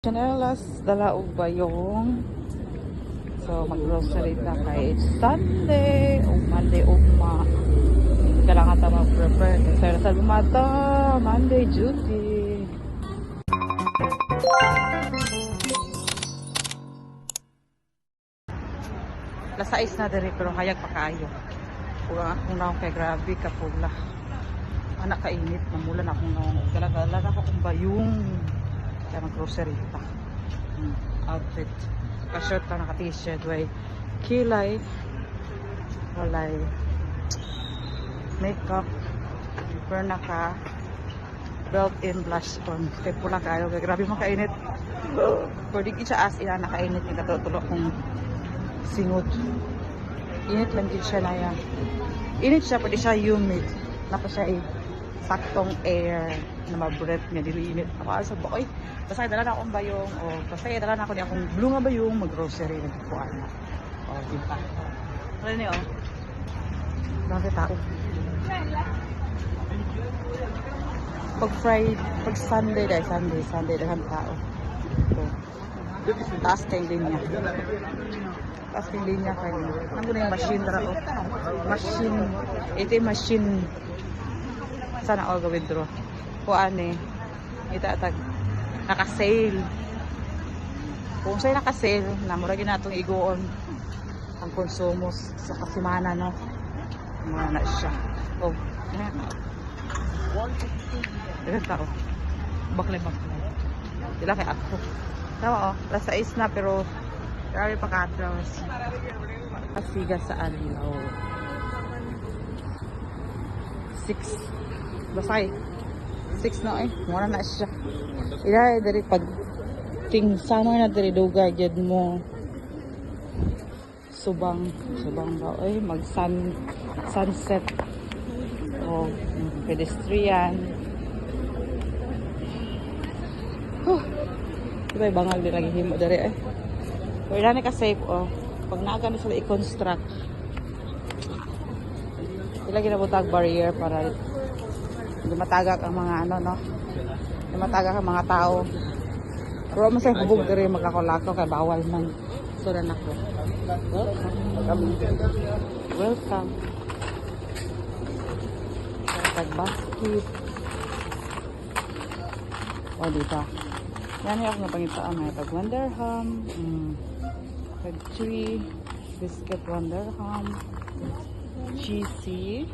Chanelas, dala og bayong. So, mag-grocery na kay Sunday o Monday ugma. Kailangan ta mag-prepare. Kasi sa bumata, Monday duty. Lasais na diri pero hayag pa kaayo. Kung akong naong kay grabe ka pula. Anak kainit, namulan akong naong. Gala-gala na ako kung bayong. Kaya mag-grocery pa. Outfit. Ka-shirt ka, naka-t-shirt. Way kilay. Walay. Makeup. Pero naka built-in blush on. Kaya pula kayo. Kaya grabe makainit. Pero di siya as ina nakainit. Yung katutulog kong singot. Init lang din siya na yan. Init siya, pwede siya humid. Napa siya saktong air na ma-breath niya, dili-init. Ako asa ba, oy, basta dala na akong bayong, o basta dala na ako di akong blue nga bayong, mag-grocery, nagkukuhan na. O, diba? Ano niyo, o? Bakit tao? Pag Sunday, dahil Sunday, dahil tao. So, taas kayong linya. Taas kayong linya kayo. Ano na yung machine dara, o? Machine. Ito yung machine. Sana all withdraw. Kuan itatag naka-sale. Kung sa'yo naka-sale, namuragin natong iguon ang konsumos sa kasimana, no? Mga na siya. Oh, yan. Dagan tao. Baklay. Sila kay ako. Tama, oh. Lasa is na, pero grabe pa ka-atras. Asiga sa alilaw. 6. Basay. 6 na mura na siya. Ilay dari pag ting sama na dari dugay jud mo. Subang ba mag sunset. Oh, pedestrian. Diba bangal din lagi himo dari Wala na ka safe pag naaga na sila i-construct. Ilagay na butag barrier para hindi matagak ang mga no? Hindi matagak ang mga tao. Pero masay hubog diri maglako-lako kay bawal man. So na nako. Welcome. Tag-basket. O, diba? Yan yung ako napangitaan na tag Wonderham. Tag-tree. Biscuit Wonderham. Cheesy.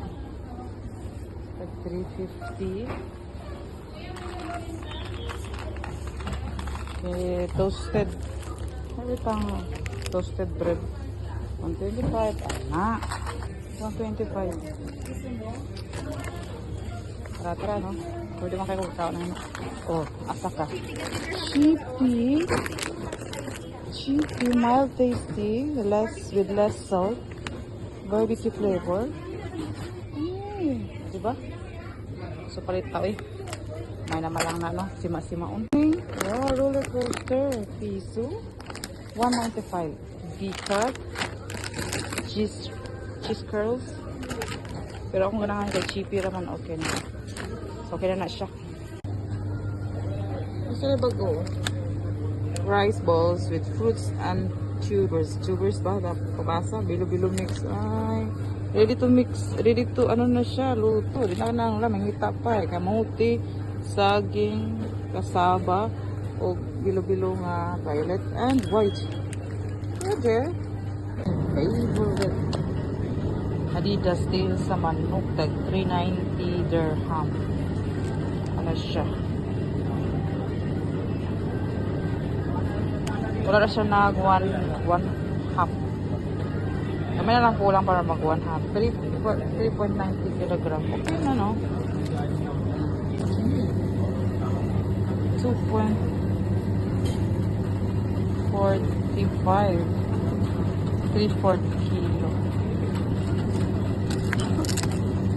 Tag 350. Okay, toasted. Ano pang toasted bread? 125. Ana. 125. Tara, no? Pwede man kayo kukao na. Oh, asa ka. Cheapy, mild tasty, with less salt. Barbecue flavor. Diba? So, palit tao May naman lang na, no? Sima-simaon. Wow, roller coaster. Piso. 195. V-cut. Cheese curls. Pero kung ganahan kay cheapy raman, okay na. So, okay na siya. Gusto na bago? Rice balls with fruits and tubers. Tubers ba? Pabasa? Bilo-bilo mix. Ay. Ready to ano na siya, luto. Di na lang mangita pa kamuti, saging, kasaba, o bilo-bilo nga violet and white. Okay. Favorite. Adidas tail sa manok, tag 390 dirham. Ano siya? Wala na siya nag one half. Kami na lang kulang para mag 1 half. 3.90 kilogram. Okay na, no? 2.45. 3/4 kilo.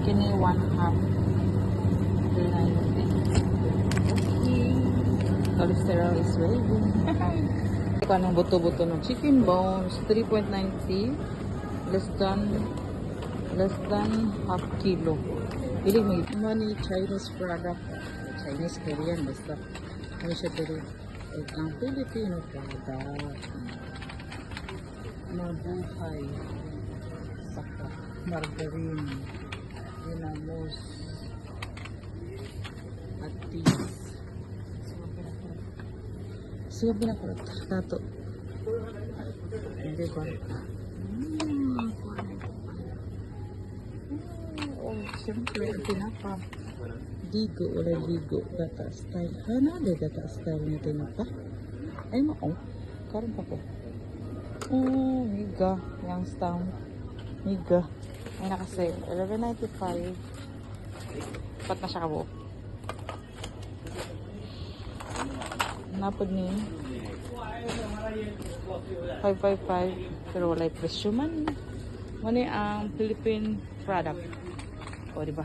Kini 1 half. 390. Cholesterol is waving. Kanang buto-buto ng chicken bones. 3.90. Less than half kilo. Pili mo money Chinese product. Chinese Korean basta. Ano siya dito? At ang Filipino product, mabuhay, saka margarine, dinamos, at cheese. Siya binakurot. Tato. Hindi ba? Oh, siyempre, tinapa. Digo, wala digo. Data style. Ano na data style na tinapa? Ay, mo. Karoon pa ko. Oh, miga. Youngstown. Miga. Ay, nakasale. $11.95. Pat na siya kabuo. Napod ni 555 pero wala presyo man. Mani ang Philippine product. O, diba?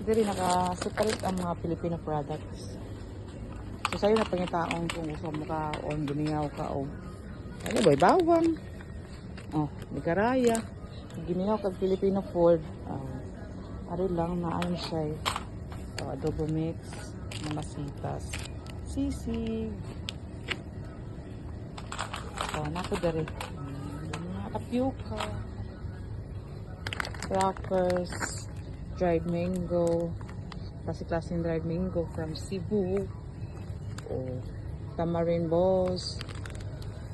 Dito rin naka-separate ang mga Filipino products. So, sa'yo na pangitaong kung gusto mo ka o gumingaw ka o ano ba, bawang. Oh, may karaya. Gumingaw ka Filipino food. Ari lang na ano siya eh. Adobo mix, mamasitas, sisig. Naku dari. Mga tapioca, crackers, dried mango, klase-klaseng dried mango from Cebu, o tamarind balls,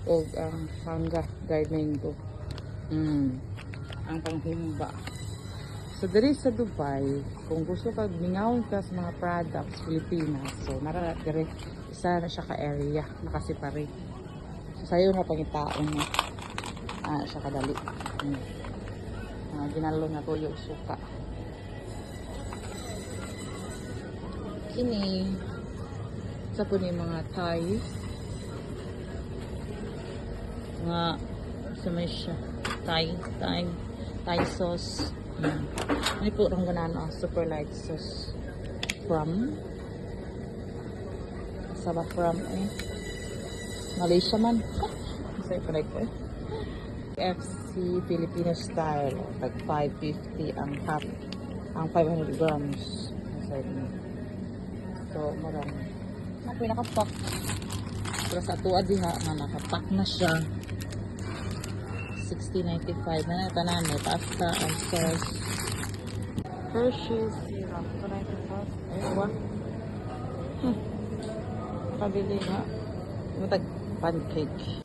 o ang hanga dried mango. Ang panghumba. So, diri sa Dubai, kung gusto ka mingaw ka sa mga products Pilipinas, so dire isa na siya ka area, nakasipare. So, sayo na pangitaon na siya kadali. Ginalo na to yung suka. Kini sa po ni mga Thai mga sa may siya Thai sauce. Ano po rong ganano, super light sauce from Sabah from Malaysia man. Masaya pa like ko FC Filipino style, tag 550 ang half, ang 500 grams. Masaya din. So, marami. Ako yung nakapack. Pero sa tuwa diha nga nakapack na siya. $60.95 na tanan may pasta and sauce. Hershey's syrup $2.95. Ayun. Kabili nga. Matag pancake.